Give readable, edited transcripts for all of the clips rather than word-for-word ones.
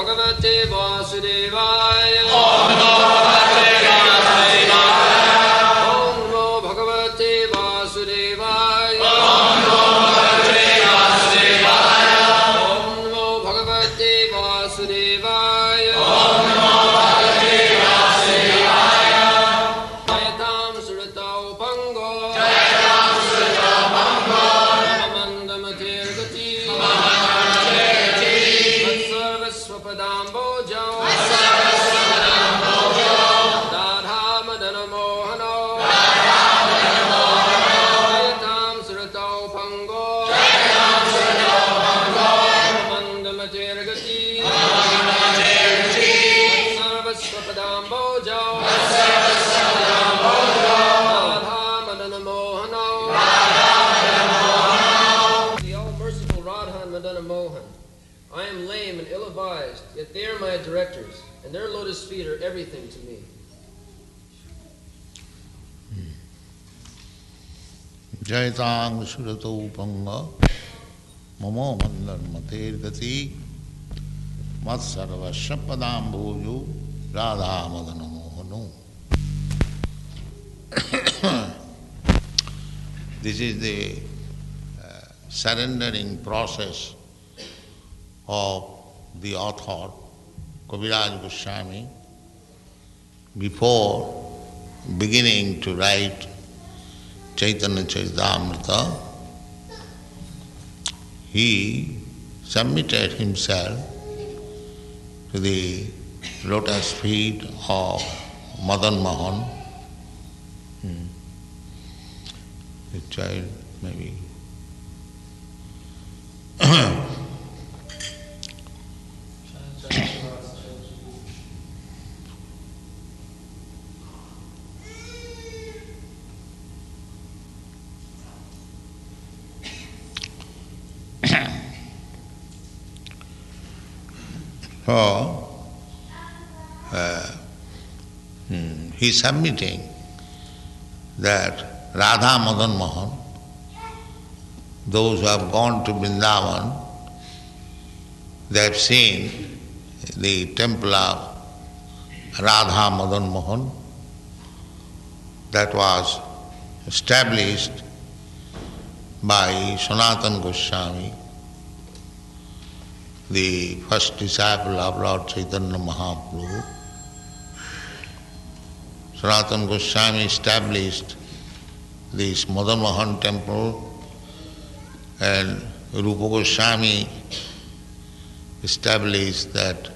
Bhagavate Vasudevaya. Om Namo Bhagavate Vasudevaya. Om Namo Bhagavate Vasudevaya. Om Namo Bhagavate Vasudevaya. Om Namo Bhagavate Vasudevaya. Om Namo Bhagavate Vasudevaya. Jayatam Suratau Pango. Jayatam Suratau Pango. Mamandamatir Gati. Mamandamatir Vatsarvasvapadambojo. Sarvasvapadambojo. Radha Madana Mohano. Jayatam Suratau Pango. Jayatam Suratau Pango. Mamandamatir Gati. Mamandamatir Gati. Vatsarvasvapadambojo. Sarvasvapadambojo. Radha Madana Mohano. The all-merciful Radha and Madana Mohan. I am lame and ill-advised, yet they are my directors, and their lotus feet are everything to me. Jaitang Surato Panga Mamo Mandar Mater Gati Matsarva Shapadam Bhojo Radha Madana Mohano. This is the surrendering process of the author, Kaviraj Goswami, before beginning to write Chaitanya Charitamrita. He submitted himself to the lotus feet of Madan Mohan. The child maybe. So, he is submitting that Radha Madan Mohan, those who have gone to Vrindavan, they have seen the temple of Radha Madan Mohan that was established by Sanatana Goswami, the first disciple of Lord Chaitanya Mahaprabhu. Sanatana Goswami established this Madan Mohan temple, and Rupa Goswami established that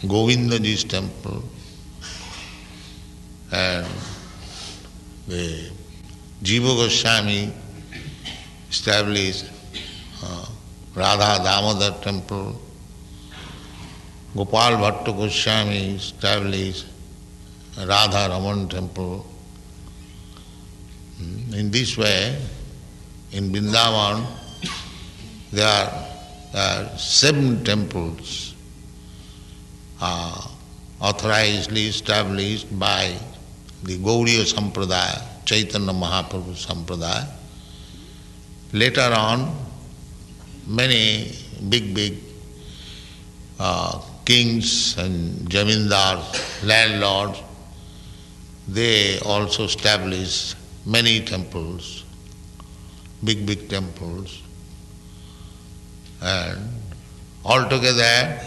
Govindaji's temple, and the Jiva Goswami established Radha Damodar temple, Gopal Bhatta Goswami established Radha Raman temple. In this way, in Vrindavan, there are 7 temples authorizedly established by the Gauriya Sampradaya, Chaitanya Mahaprabhu Sampradaya. Later on, many big kings and jamindars, landlords, they also established many temples, big temples, and altogether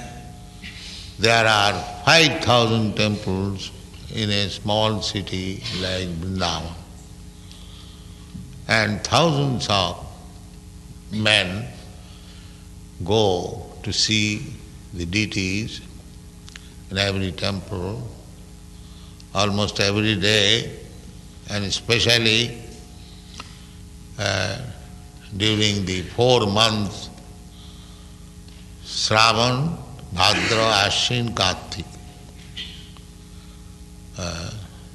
there are 5,000 temples in a small city like Vrindavan, and thousands of men go to see the deities in every temple almost every day, and especially during the 4 months Shravan, Bhadra, Ashwin, Kartik,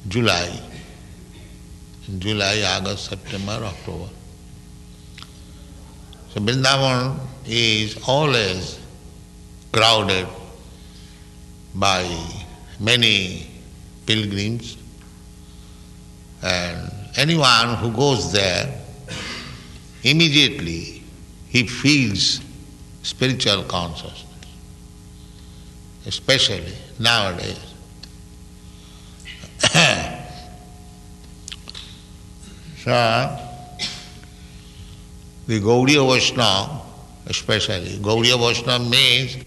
July, August, September, October. So Vrindavan is always crowded by many pilgrims, and anyone who goes there, immediately he feels spiritual consciousness. especially nowadays. So, the Gaudiya Vaishnava, especially, Gaudiya Vaishnava means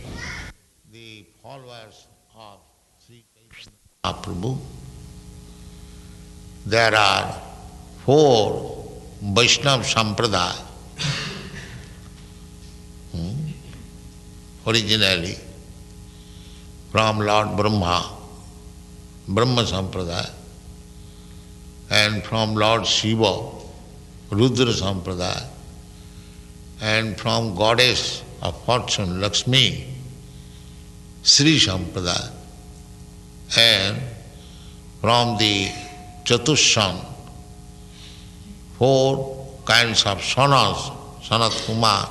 the followers of Sri Chaitanya Mahaprabhu. There are 4 Vaishnava Sampradaya. Originally, from Lord Brahma, Brahma Sampradaya, and from Lord Shiva, Rudra Sampradaya, and from Goddess of Fortune, Lakshmi, Sri Sampradaya, and from the Chatushan, 4 kinds of Sanas, Sanat Kumar,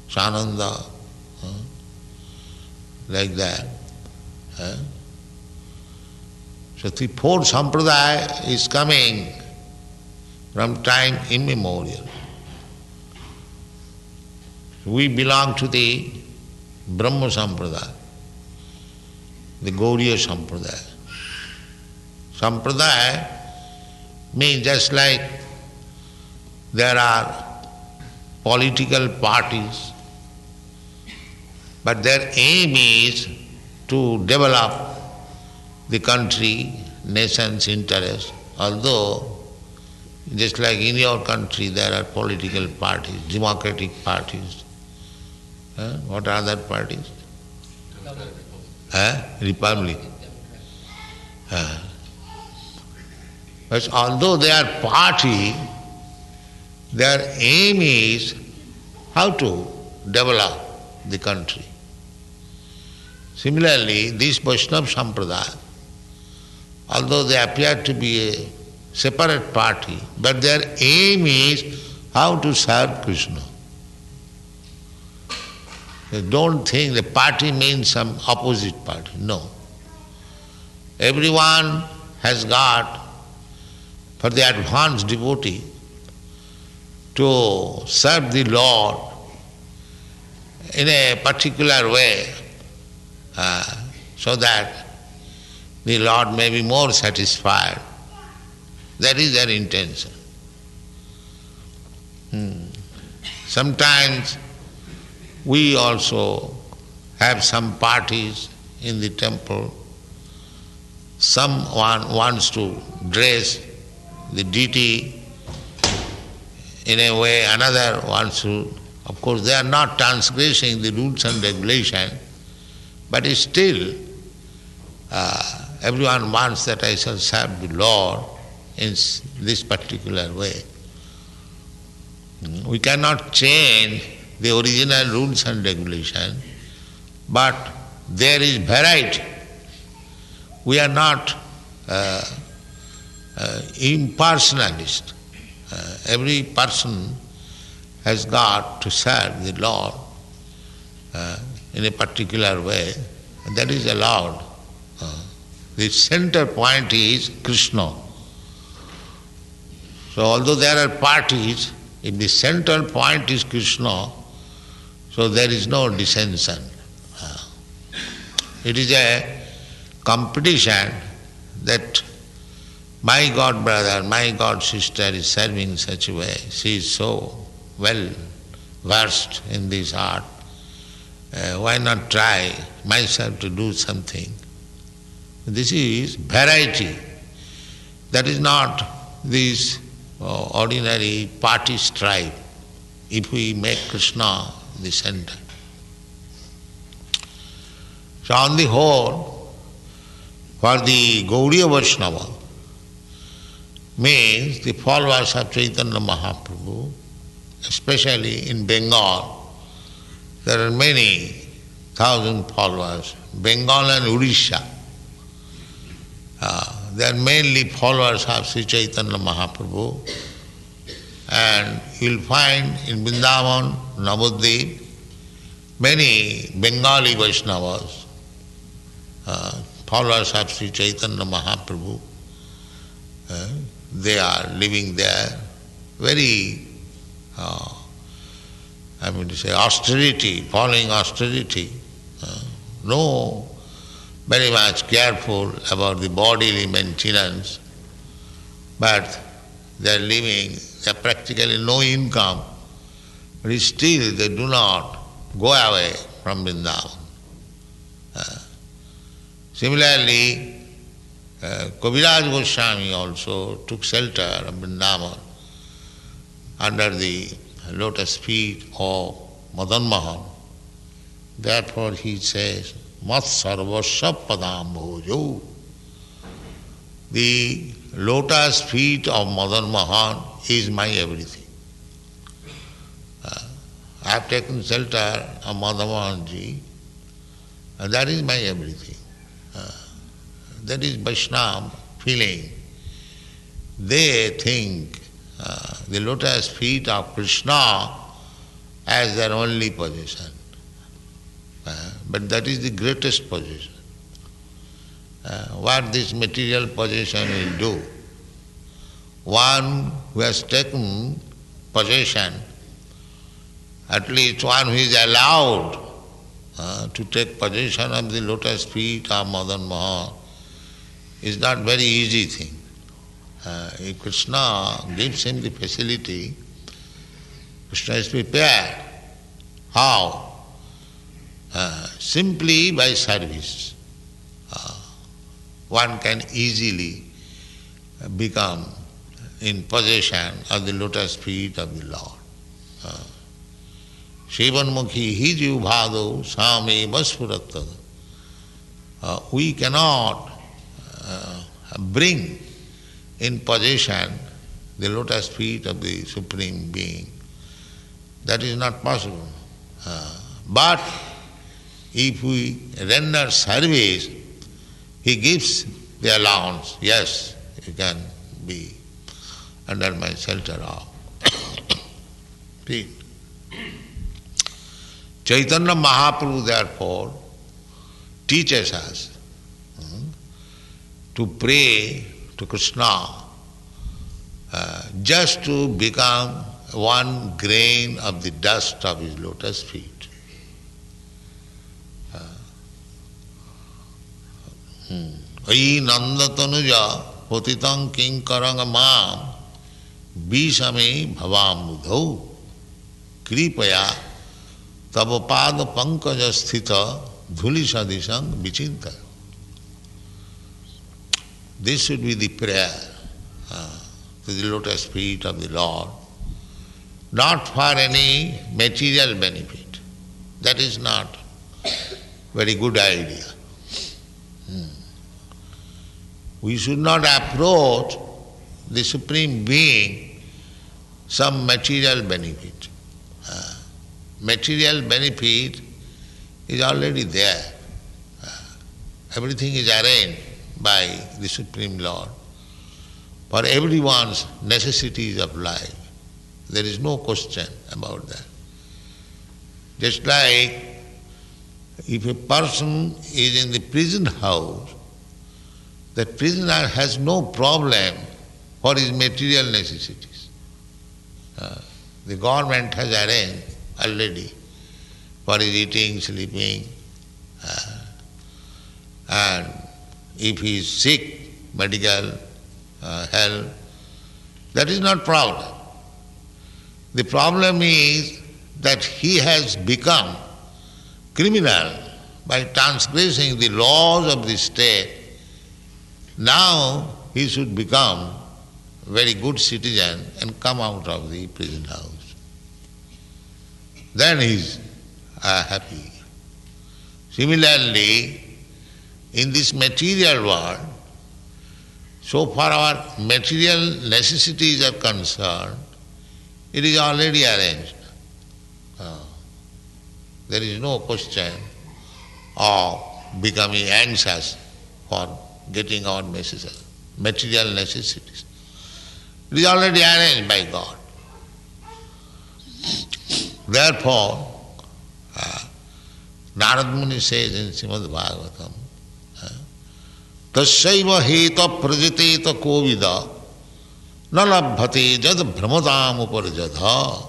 Sananda, like that. So the 4 Sampradaya is coming from time immemorial. We belong to the Brahma Sampradaya, the Gaudiya Sampradaya. Sampradaya means just like there are political parties, but their aim is to develop the country, nation's interest, although just like in your country there are political parties, democratic parties. What are other parties? Republic. But although they are party, their aim is how to develop the country. Similarly, this Vaishnava Sampradaya, although they appear to be a separate party, but their aim is how to serve Krishna. They don't think the party means some opposite party. No. Everyone has got, for the advanced devotee, to serve the Lord in a particular way, so that the Lord may be more satisfied. That is their intention. Sometimes we also have some parties in the temple. Someone wants to dress the deity in a way, another wants to. Of course, they are not transgressing the rules and regulations, but still everyone wants that I shall serve the Lord in this particular way. We cannot change the original rules and regulations, but there is variety. We are not impersonalist. Every person has got to serve the Lord in a particular way, and that is allowed. The center point is Krishna. So although there are parties, if the central point is Krishna, so there is no dissension. It is a competition that my God brother, my God sister is serving in such a way. She is so well versed in this art. Why not try myself to do something? This is variety. That is not this ordinary party strife, if we make Krishna the center. So on the whole, for the Gaudiya Vaishnava, means the followers of Chaitanya Mahaprabhu, especially in Bengal, there are many thousand followers. Bengal and Odisha, they are mainly followers of Sri Chaitanya Mahaprabhu. And you will find in Vrindavan, Navadvip, many Bengali Vaishnavas, followers of Sri Chaitanya Mahaprabhu. They are living there very, austerity, following austerity. No very much careful about the bodily maintenance, but they are living, they have practically no income, but still they do not go away from Vrindavan. Similarly, Kaviraj Goswami also took shelter of Vrindavan under the lotus feet of Madan Mohan. Therefore he says, Mat sarvasya padam bhojo. The lotus feet of Madan Mohan is my everything. I have taken shelter of Madan Mohanji, and that is my everything. That is Vaishnava feeling. They think the lotus feet of Krishna as their only possession. But that is the greatest possession. What this material possession will do? One who has taken possession, at least one who is allowed to take possession of the lotus feet of Madan Mohan, is not very easy thing. If Krishna gives him the facility, Krishna is prepared. How? Simply by service. One can easily become in possession of the lotus feet of the Lord. Shivanmukhi hi jivbhado same vaspurattada. We cannot bring in possession the lotus feet of the Supreme Being. That is not possible. But if we render service, he gives the allowance. Yes, you can be under my shelter of feet. Chaitanya Mahaprabhu therefore teaches us to pray to Krishna just to become one grain of the dust of his lotus feet. Ayi nandatanuja potitang kinkaranga mam visame bhavam budhau kripaya tavapada pankaja sthita dhulisadisang vichinta. This should be the prayer to the lotus feet of the Lord, not for any material benefit. That is not very good idea. We should not approach the Supreme Being some material benefit. Material benefit is already there. Everything is arranged by the Supreme Lord for everyone's necessities of life. There is no question about that. Just like if a person is in the prison house, that prisoner has no problem for his material necessities. The government has arranged already for his eating, sleeping, and if he is sick, medical help, that is not problem. The problem is that he has become criminal by transgressing the laws of the state. Now he should become a very good citizen and come out of the prison house. Then he is happy. Similarly, in this material world, so far our material necessities are concerned, it is already arranged. There is no question of becoming anxious for getting our material necessities. It is already arranged by God. Therefore, Narad Muni says in Srimad Bhagavatam, Tasyaiva heta prajateta kovida na labhate jad brahmadam uparjadha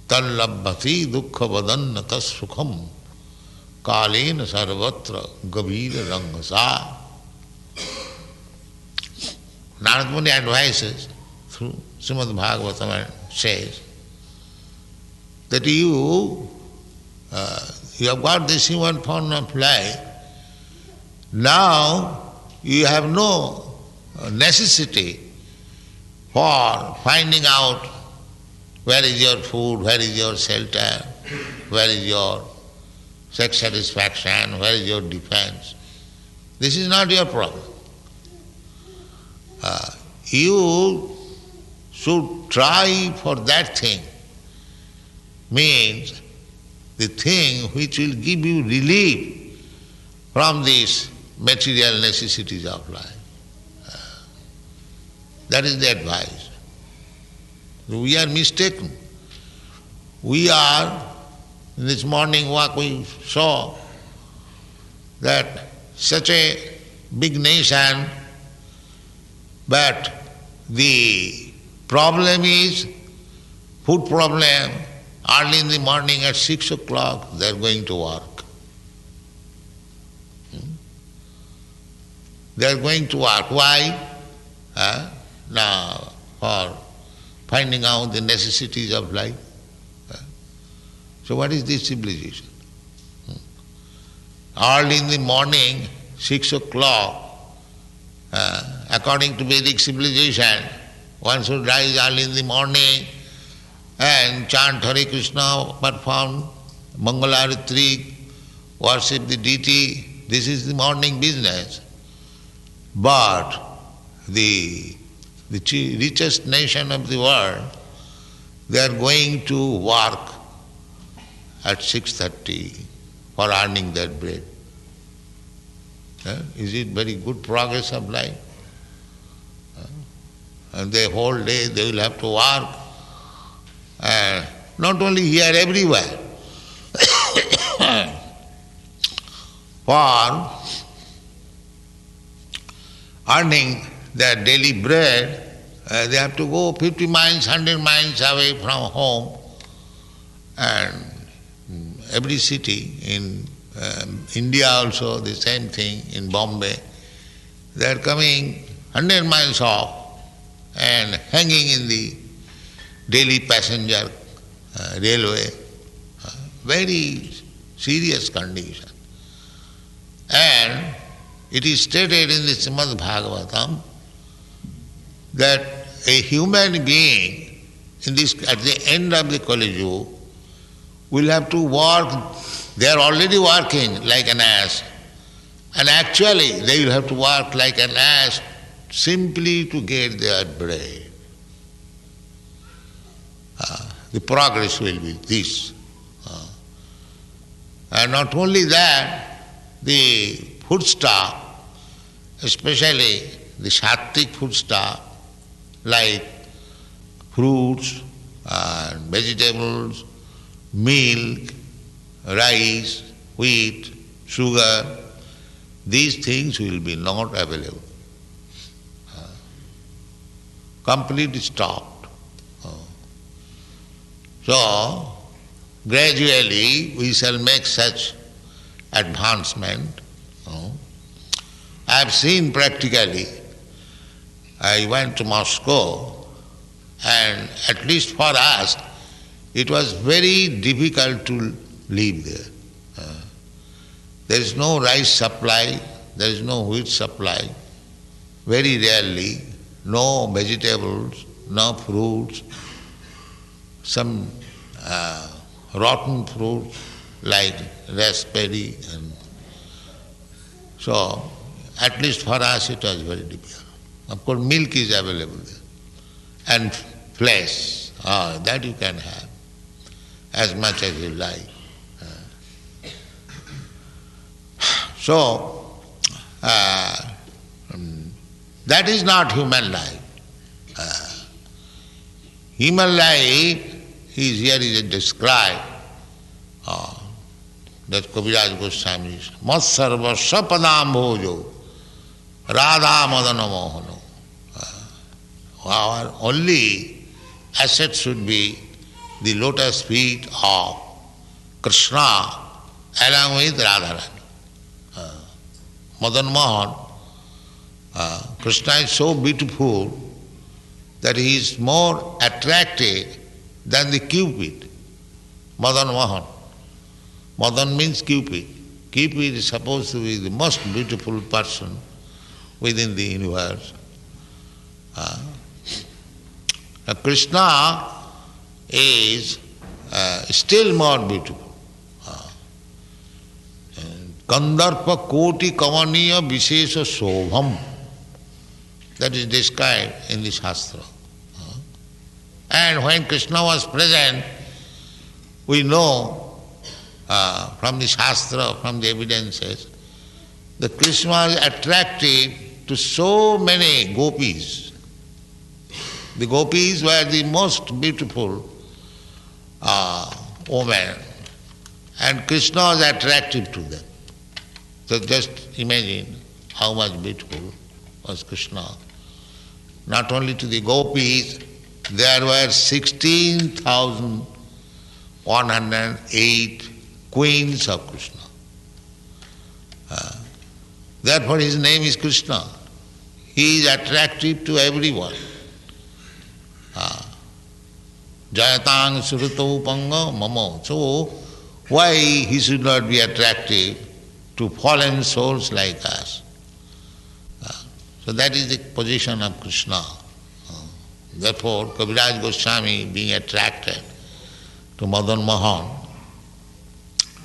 tal labhati dukkha vadanna tas sukham Kalena sarvatra gavira rangasa. Narad Muni advises through Srimad Bhagavatam and says that you have got this human form of life. Now you have no necessity for finding out where is your food, where is your shelter, where is your sex satisfaction, where is your defense. This is not your problem. You should try for that thing, means the thing which will give you relief from these material necessities of life. That is the advice. We are mistaken. We are, in this morning walk we saw that such a big nation, but the problem is food problem. Early in the morning at 6 o'clock they are going to work. They are going to work. Why? Now, for finding out the necessities of life. So what is this civilization? Early in the morning, 6 o'clock, according to Vedic civilization, one should rise early in the morning and chant Hare Krishna, perform Mangalarati, worship the deity. This is the morning business. But the richest nation of the world, they are going to work at 6:30 for earning their bread. Is it very good progress of life? And the whole day they will have to work. Not only here, everywhere. For earning their daily bread, they have to go 50 miles, 100 miles away from home. And every city, in India also the same thing, in Bombay, they are coming 100 miles off and hanging in the daily passenger railway. Very serious condition. And it is stated in the Srimad Bhagavatam that a human being at the end of the Kali Yuga will have to work. They are already working like an ass, and actually they will have to work like an ass simply to get their bread. The progress will be this. And not only that, the foodstuff, especially the sattvic foodstuff, like fruits and vegetables, milk, rice, wheat, sugar, these things will be not available. Completely stopped. So, gradually we shall make such advancement. I have seen practically, I went to Moscow, and at least for us, it was very difficult to live there. There is no rice supply, there is no wheat supply, very rarely, no vegetables, no fruits, some rotten fruits like raspberry, and so at least for us it was very difficult. Of course milk is available there, and flesh, that you can have as much as you like. So that is not human life. Human life is described that Kaviraj Goswami says, Mat sarva sapadam bhojo radha madana mohano. Our only asset should be the lotus feet of Krishna along with Radharani. Madan Mohan, Krishna is so beautiful that he is more attractive than the Cupid. Madan Mohan. Madan means Cupid. Cupid is supposed to be the most beautiful person within the universe. Krishna is still more beautiful. Kandarpa koti kamaniya vishesha sobham. That is described in the Shastra. And when Krishna was present, we know from the Shastra, from the evidences, that Krishna was attractive to so many gopis. The gopis were the most beautiful women, and Krishna was attractive to them. So just imagine how much beautiful was Krishna. Not only to the gopis, there were 16,108 queens of Krishna. Therefore his name is Krishna. He is attractive to everyone. Jayatang Surito Panga Mamo. So why he should not be attractive to fallen souls like us? So that is the position of Krishna. Therefore Kaviraj Goswami, being attracted to Madan Mohan,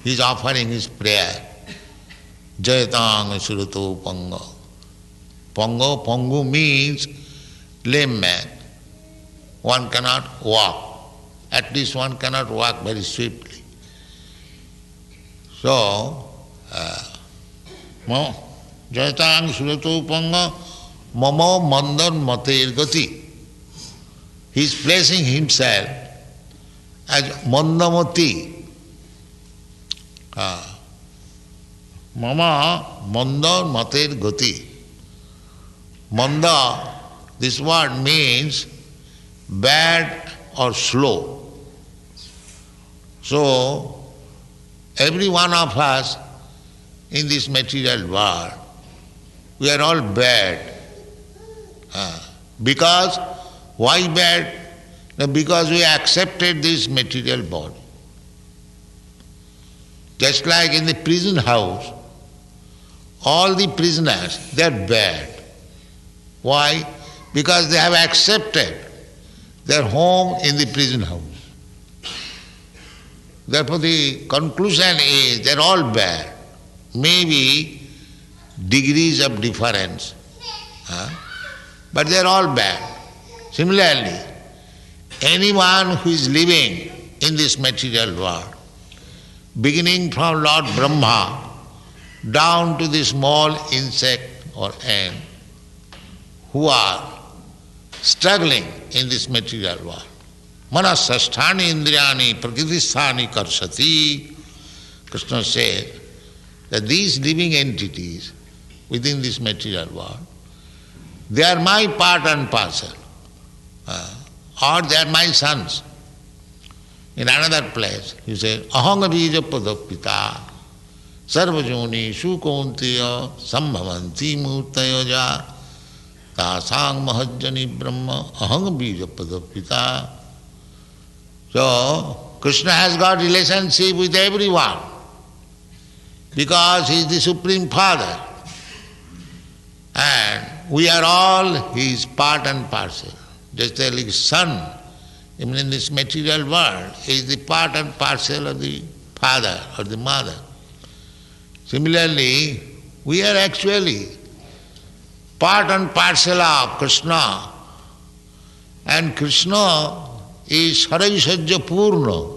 he is offering his prayer. Jayatang Surito Panga. Pangu means lame man. One cannot walk. At least one cannot walk very swiftly. So, Jayatang Surito Panga Mamo Mandan Mater Gati. He is placing himself as Mandamati. Mama Manda Mater Gati. Manda, this word means bad or slow. So, every one of us in this material world, we are all bad. Because, why bad? Because we accepted this material body. Just like in the prison house, all the prisoners, they are bad. Why? Because they have accepted their home in the prison house. Therefore the conclusion is they are all bad. Maybe degrees of difference, but they are all bad. Similarly, anyone who is living in this material world, beginning from Lord Brahma down to the small insect or ant, who are struggling in this material world. Manasasthani indriyani prakritisthani karsati. Krishna said that these living entities within this material world, they are my part and parcel, or they are my sons. In another place, he said, Ahanga bija padapita sarvajoni shukontiya sambhavanti murtayoja tasang mahajjani brahma ahanga bija padapita. So, Krishna has got relationship with everyone because he is the Supreme Father. And we are all his part and parcel. Just like his son, even in this material world, is the part and parcel of the father or the mother. Similarly, we are actually part and parcel of Krishna. And Krishna is Saravisajya Purna.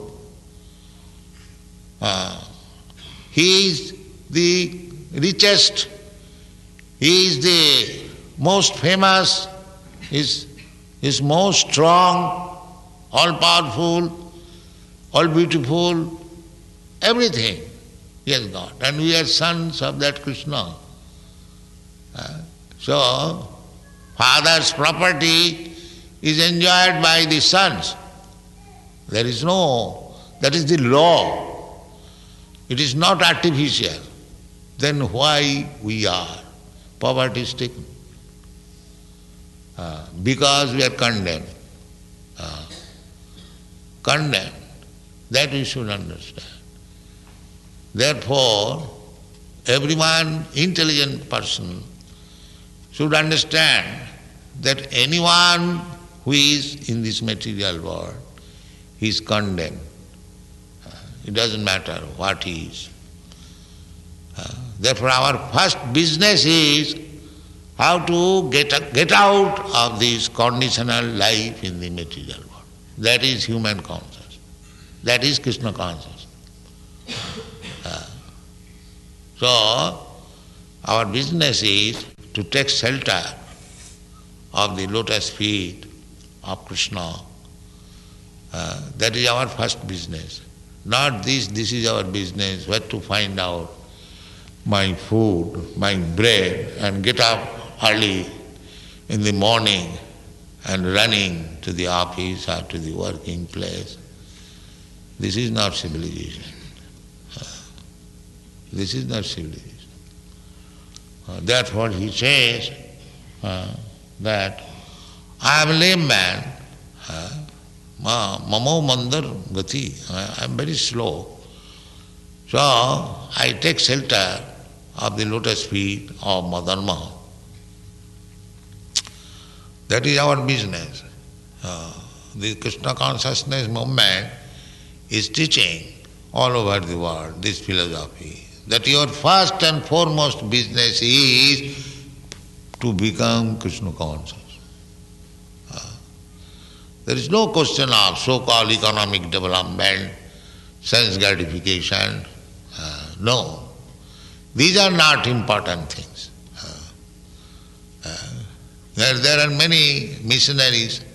He is the richest, he is the most famous, is most strong, all powerful, all beautiful, everything he has got. And we are sons of that Krishna. So, father's property is enjoyed by the sons. That is the law. it is not artificial, then why we are poverty stricken? Because we are condemned. Condemned. That we should understand. Therefore, everyone, intelligent person, should understand that anyone who is in this material world, he is condemned. It doesn't matter what he is. Therefore, our first business is how to get out of this conditional life in the material world. That is human consciousness. That is Krishna consciousness. So, our business is to take shelter of the lotus feet of Krishna. That is our first business. Not this is our business, where to find out my food, my bread, and get up early in the morning and running to the office or to the working place. This is not civilization. This is not civilization. Therefore he says that I am a lame man, mamo mandar gati, I am very slow. So I take shelter of the lotus feet of Madharma. That is our business. The Krishna consciousness movement is teaching all over the world this philosophy, that your first and foremost business is to become Krishna conscious. There is no question of so-called economic development, sense gratification. No. These are not important things. There are many missionaries,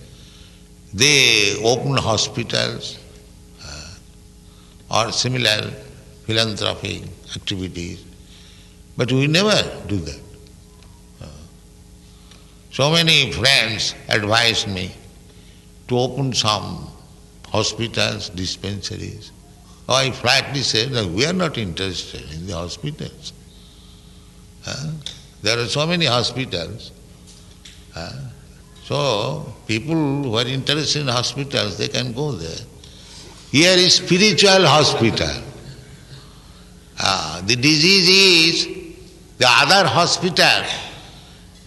they open hospitals or similar philanthropic activities, but we never do that. So many friends advised me to open some hospitals, dispensaries. I flatly said that we are not interested in the hospitals. There are so many hospitals. So people who are interested in hospitals, they can go there. Here is spiritual hospital. The disease is the other hospital.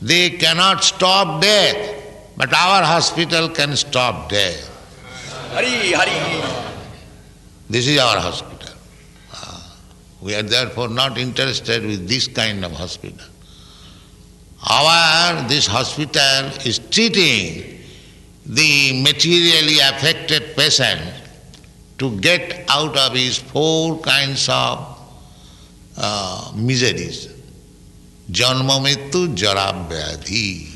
They cannot stop death, but our hospital can stop death. Hari, Hari. This is our hospital. We are therefore not interested with this kind of hospital. This hospital is treating the materially affected patient to get out of his 4 kinds of miseries. Janma mrityu jara vyadhi.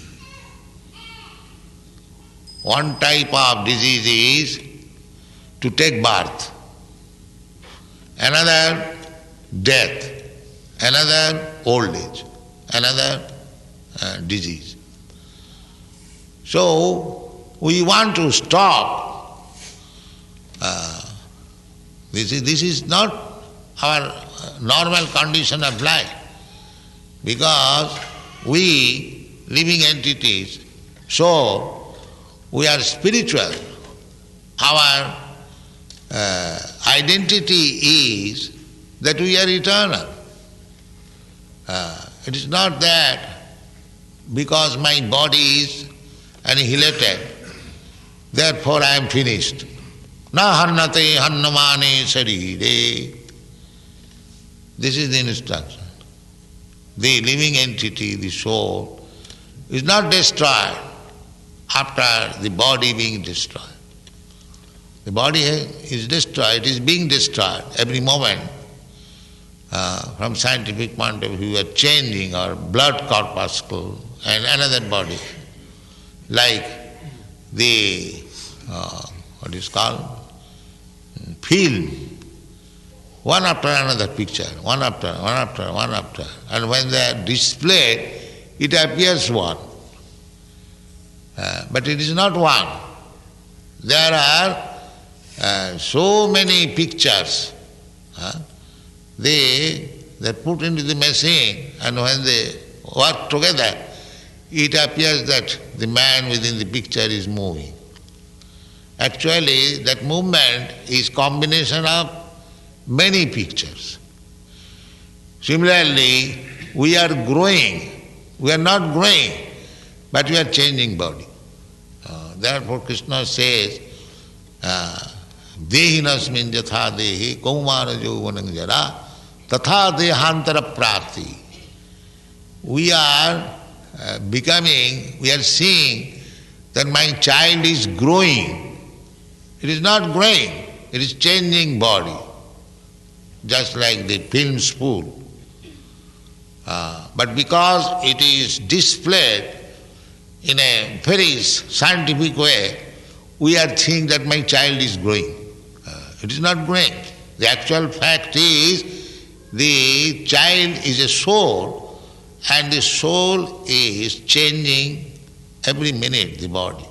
One type of disease is to take birth, another death, another old age, another disease. So we want to stop. This is not our normal condition of life, because we living entities, so we are spiritual. Our identity is that we are eternal. It is not that because my body is annihilated, therefore I am finished. Na hannate hannamane sarire. This is the instruction. The living entity, the soul, is not destroyed after the body being destroyed. The body is destroyed, it is being destroyed every moment. From scientific point of view, we are changing our blood corpuscle and another body, like the, what is called, film. One after another picture, one after, and when they are displayed, it appears one. But it is not one. There are so many pictures they're put into the machine, and when they work together, it appears that the man within the picture is moving. Actually, that movement is combination of many pictures. Similarly, we are growing. We are not growing, but we are changing body. Therefore, Krishna says, Dehinasmin jatha dehi kaumara jauvanam jara tatha dehantara prapti. We are we are seeing that my child is growing. It is not growing, it is changing body, just like the film spool. But because it is displayed in a very scientific way, we are thinking that my child is growing. It is not growing. The actual fact is the child is a soul, and the soul is changing every minute the body.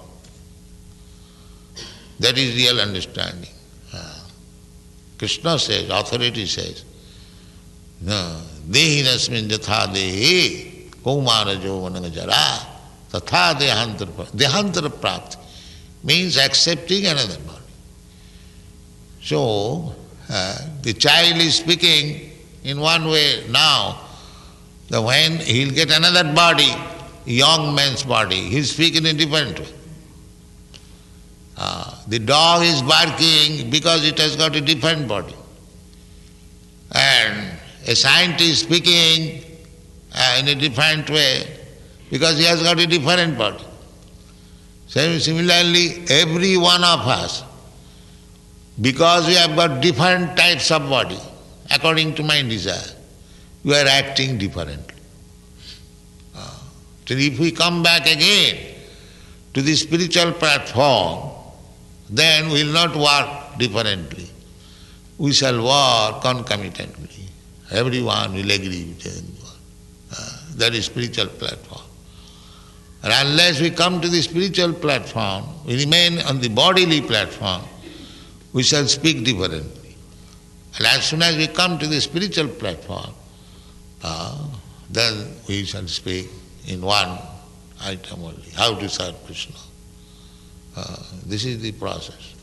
That is real understanding. Krishna says, authority says, Dehinasmin jatha dehi kaumara jauvanam jara tatha dehantara prapti means accepting another body. So, the child is speaking in one way now, that when he will get another body, young man's body, he will speak in a different way. The dog is barking because it has got a different body. And a scientist speaking in a different way because he has got a different body. Similarly, every one of us, because we have got different types of body, according to my desire, we are acting differently. So if we come back again to the spiritual platform, then we will not work differently. We shall work concomitantly. Everyone will agree with everyone. That is spiritual platform. And unless we come to the spiritual platform, we remain on the bodily platform, we shall speak differently. And as soon as we come to the spiritual platform, then we shall speak in one item only, how to serve Krishna. This is the process.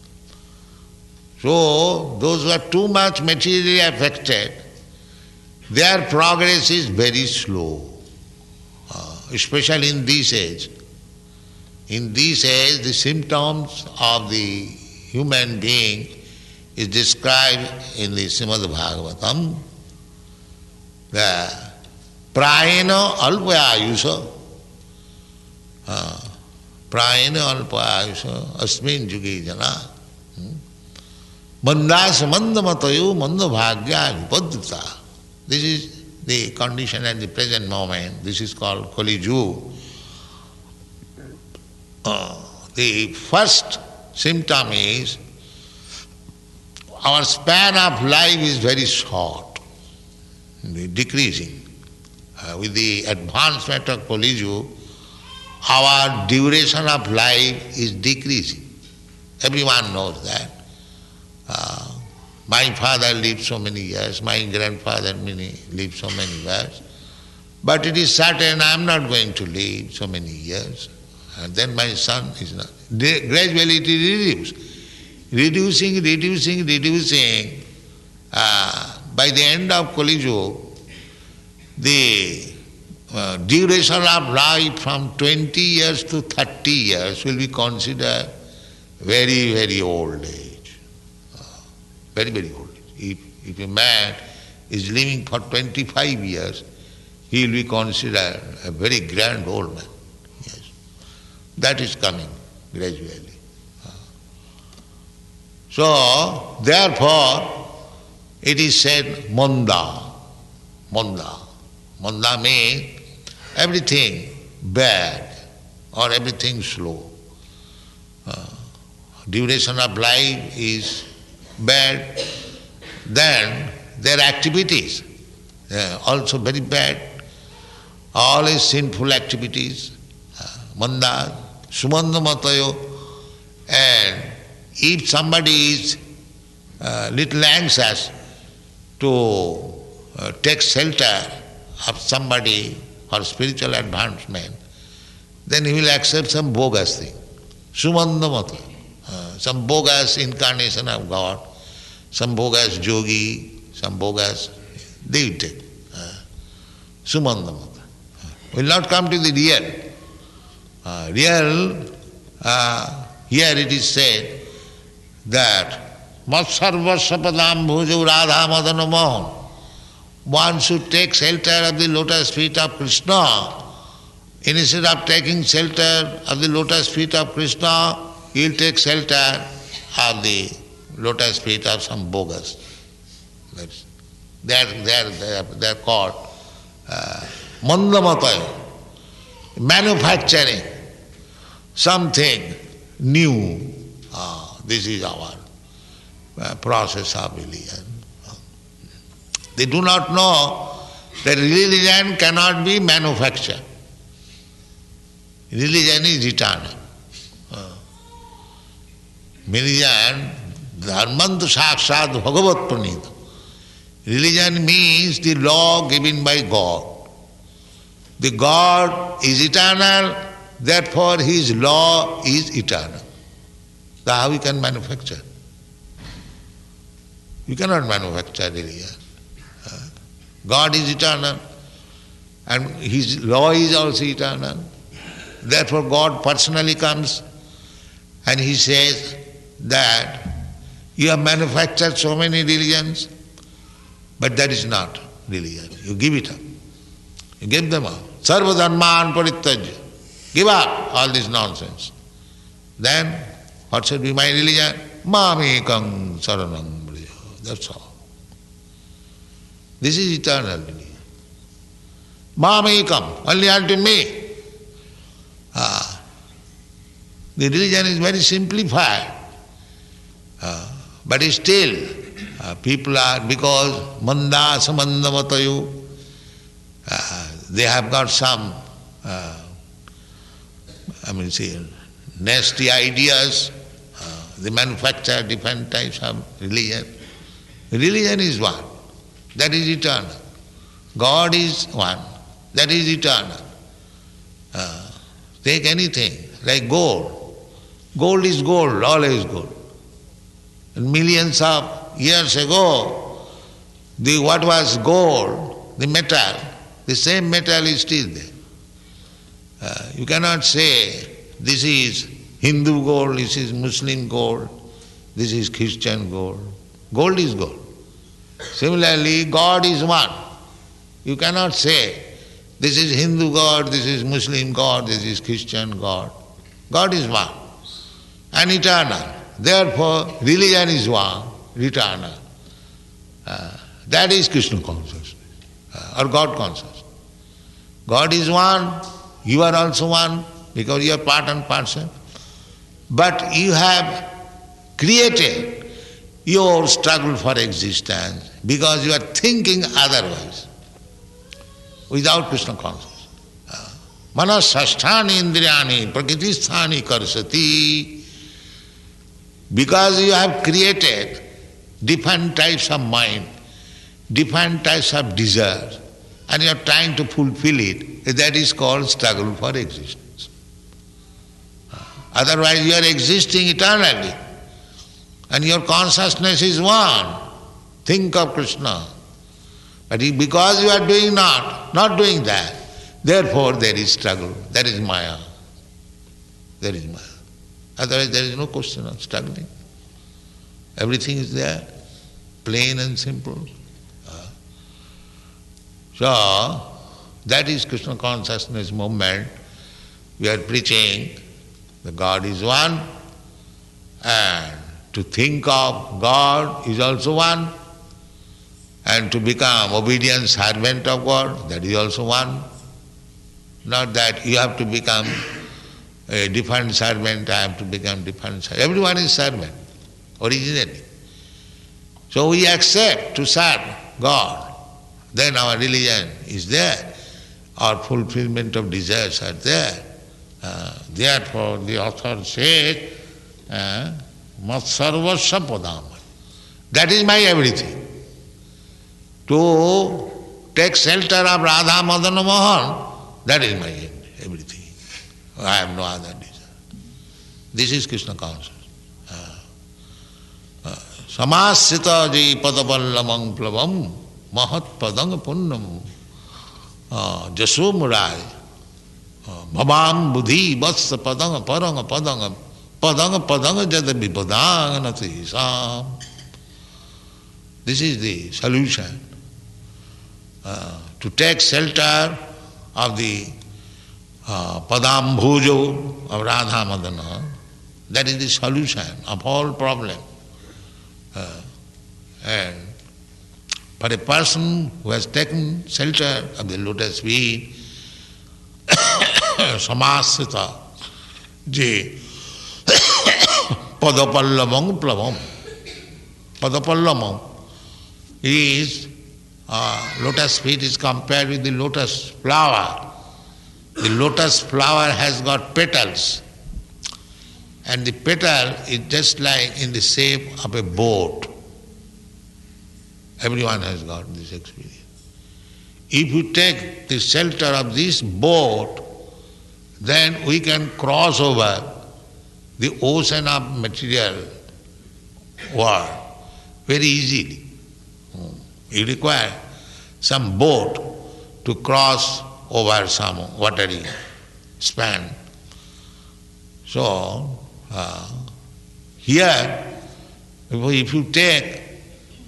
So, those who are too much materially affected, their progress is very slow, especially in this age. In this age, the symptoms of the human being is described in the Srimad Bhagavatam. The prayena alpa ayusha, prayena alpa ayusha, asmin juge jana, mandas mandamatayo mandabhagya vipadrita. This is the condition at the present moment. This is called Kali Yuga. The first symptom is our span of life is very short, decreasing. With the advancement of Kali Yuga, our duration of life is decreasing. Everyone knows that. My father lived so many years, my grandfather lived so many years, but it is certain I am not going to live so many years. And then my son is not. Gradually it reducing. By the end of Kali Yuga, the duration of life from 20 years to 30 years will be considered very, very old age. Very, very old age. If a man is living for 25 years, he will be considered a very grand old man. Yes. That is coming gradually. So, therefore, it is said manda. Manda means everything bad or everything slow. Duration of life is bad, then their activities also very bad, always sinful activities, manda, sumanda matayo, and if somebody is little anxious, to take shelter of somebody for spiritual advancement, then he will accept some bogus thing. Sumandamata, some bogus incarnation of God, some bogus yogi, some bogus, they will take. Sumandamata. Will not come to the real. Here it is said that Matsarvasya padam bhujo radha madana mohan. One should take shelter of the lotus feet of Krishna. Instead of taking shelter of the lotus feet of Krishna, he will take shelter of the lotus feet of some bogus. They are called mandamataya, manufacturing something new. This is our process of religion. They do not know that religion cannot be manufactured. Religion is eternal. Religion, dharmantu sakshat bhagavat pranita. Religion means the law given by God. The God is eternal, therefore his law is eternal. So how we can manufacture? You cannot manufacture religion. God is eternal and his law is also eternal. Therefore God personally comes and he says that you have manufactured so many religions, but that is not religion. You give it up. You give them up. Sarva dharman parityajya. Give up all this nonsense. Then what should be my religion? Mamekam saranam braja. That's all. This is eternal religion. Mamekam, only unto me. The religion is very simplified. But still, people are, because manda samandamatayu, they have got some, nasty ideas. They manufacture different types of religion. Religion is one, that is eternal. God is one, that is eternal. Take anything, like gold. Gold is gold, always gold. And millions of years ago, what was gold, the metal, the same metal is still there. You cannot say this is Hindu gold, this is Muslim gold, this is Christian gold. Gold is gold. Similarly, God is one. You cannot say this is Hindu God, this is Muslim God, this is Christian God. God is one and eternal. Therefore, religion is one, eternal. That is Krishna consciousness or God consciousness. God is one, you are also one because you are part and parcel. But you have created your struggle for existence because you are thinking otherwise, without Krishna consciousness. Manas sasthani indriyani prakritisthani karsati. Because you have created different types of mind, different types of desires, and you are trying to fulfill it, that is called struggle for existence. Otherwise you are existing eternally, and your consciousness is one. Think of Krishna. But because you are doing not doing that, therefore there is struggle. That is Maya. There is Maya. Otherwise there is no question of struggling. Everything is there, plain and simple. So, that is Krishna consciousness movement. We are preaching that God is one, and to think of God is also one, and to become obedient servant of God, that is also one. Not that you have to become a different servant, I have to become different servant. Everyone is servant, originally. So we accept to serve God. Then our religion is there. Our fulfillment of desires are there. Therefore the author says, Mat sarvasya padam. That is my everything. To take shelter of Radha Madana Mohan, that is my end, everything. I have no other desire. This is Krishna consciousness. Samasita ji padaballamang plavam mahat padang punnam jaso murai bhabam buddhi vatsa padang parang padang padang padang jada vipadang nati sam. This is the solution. To take shelter of the padambhujo of Radha Madana, that is the solution of all problems. And for a person who has taken shelter of the lotus feet, samasita je padapallamam plavam. Padapallamam is lotus feet is compared with the lotus flower. The lotus flower has got petals, and the petal is just like in the shape of a boat. Everyone has got this experience. If you take the shelter of this boat, then we can cross over the ocean of material world very easily. You require some boat to cross over some watery span. So, here, if you take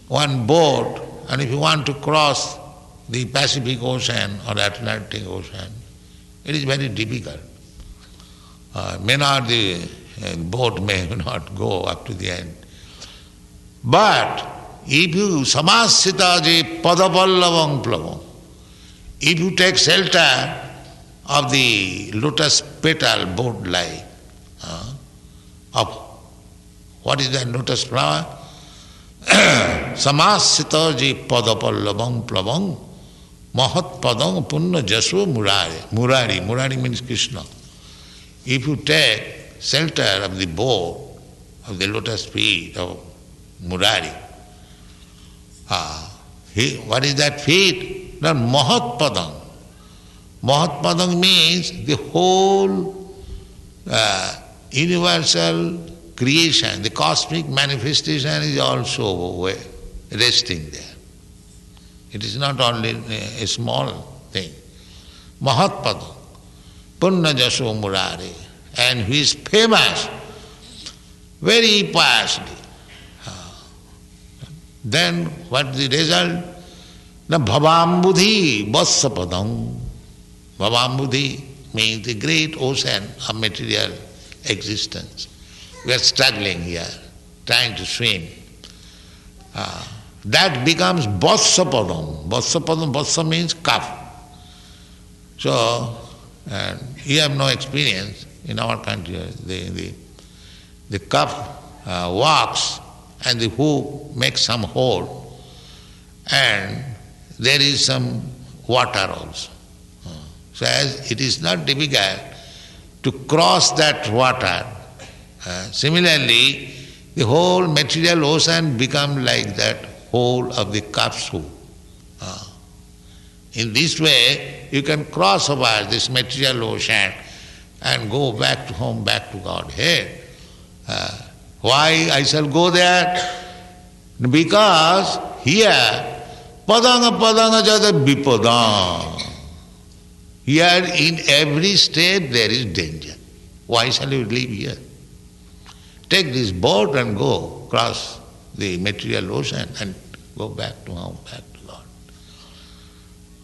one boat and if you want to cross the Pacific Ocean or Atlantic Ocean, it is very difficult. The boat may not go up to the end. But if you samasita je padapallavam plavam, if you take shelter of the lotus petal boat-like, of what is that lotus flower? Samasita je padapallavam plavam mahat padam punna jaso murari. Murari means Krishna. If you take shelter of the boat, of the lotus feet of Murari, what is that feet? That mahat padam. Mahat padam means the whole universal creation, the cosmic manifestation is also resting there. It is not only a small thing. Mahat padam, punna jaso murari, and who is famous very piously. Then what is the result? The bhavambudhi vassapadam. Bhavambudhi means the great ocean of material existence. We are struggling here, trying to swim. That becomes vassapadam. Vassa means cup. So, you have no experience in our country. The cup walks and the hook makes some hole, and there is some water also. So as it is not difficult to cross that water, similarly the whole material ocean becomes like that hole of the cup's hook. In this way you can cross over this material ocean and go back to home, back to Godhead. Why I shall go there? Because here, padanga jada vipadam. Here in every step there is danger. Why shall you live here? Take this boat and go cross the material ocean and go back to home, back to God.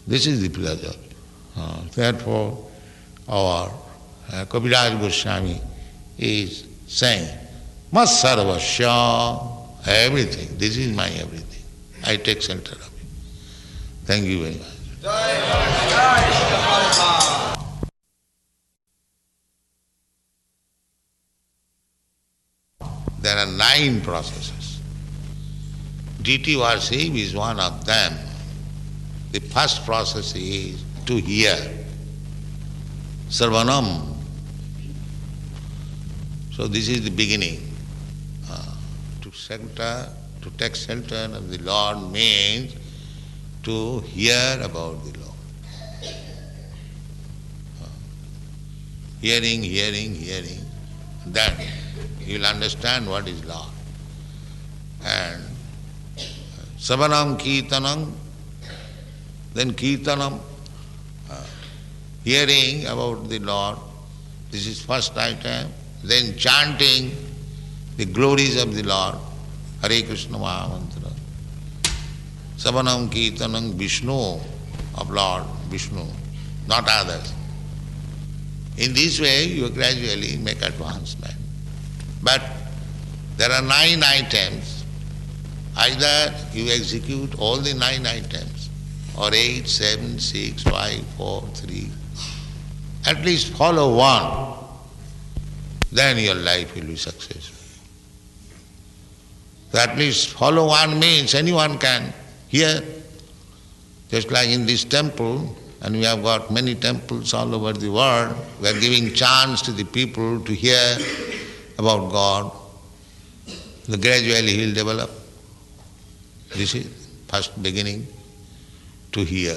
This is the philosophy. Therefore, our Kaviraj Goswami is saying, Mas sarvasya, everything, this is my everything. I take shelter of it. Thank you very much. There are 9 processes. Deity worship is one of them. The first process is to hear. Sarvanam. So this is the beginning. To take shelter of the Lord means to hear about the Lord. Hearing, then you'll understand what is Lord. And Savanam Kirtanam, then Kirtanam, hearing about the Lord, this is first item. Then chanting the glories of the Lord, Hare Krishna Mahamantra. Savanam Kirtanam Vishnu, of Lord Vishnu, not others. In this way you gradually make advancement. But there are 9 items. Either you execute all the 9 items, or 8, 7, 6, 5, 4, 3. At least follow one. Then your life will be successful. So at least follow one means anyone can hear. Just like in this temple, and we have got many temples all over the world, we are giving chance to the people to hear about God. So gradually he will develop. This is first beginning, to hear.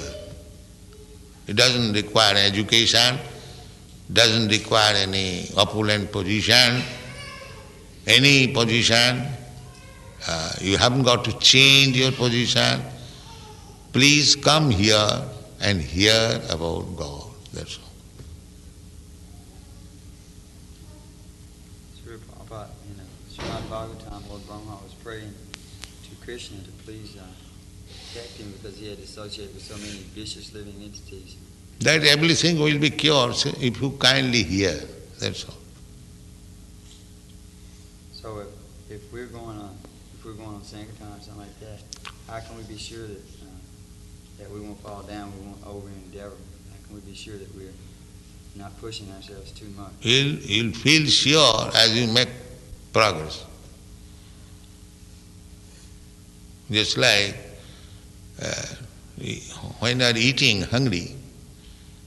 It doesn't require education, doesn't require any opulent position, any position. You haven't got to change your position. Please come here and hear about God. That's all. Srila Prabhupada, in Srimad Bhagavatam, Lord Brahma was praying to Krishna to please protect him because he had associated with so many vicious living entities. That everything will be cured if you kindly hear. That's all. So if we're going on Sankirtan or something like that, how can we be sure that we won't fall down, we won't over endeavor? How can we be sure that we're not pushing ourselves too much? You'll feel sure as you make progress. Just like when you are eating hungry,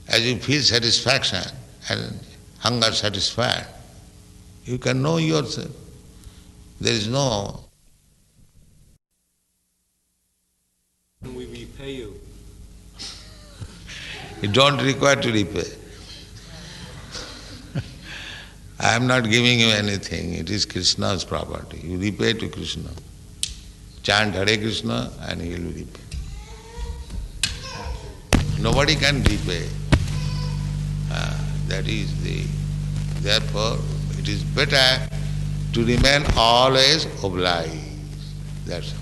as you feel satisfaction and hunger satisfied, you can know yourself. There is no... We repay you. You don't require to repay. I am not giving you anything. It is Krishna's property. You repay to Krishna. Chant Hare Krishna and he will repay. Nobody can repay. That is the... Therefore, it is better to remain always obliged. That's all.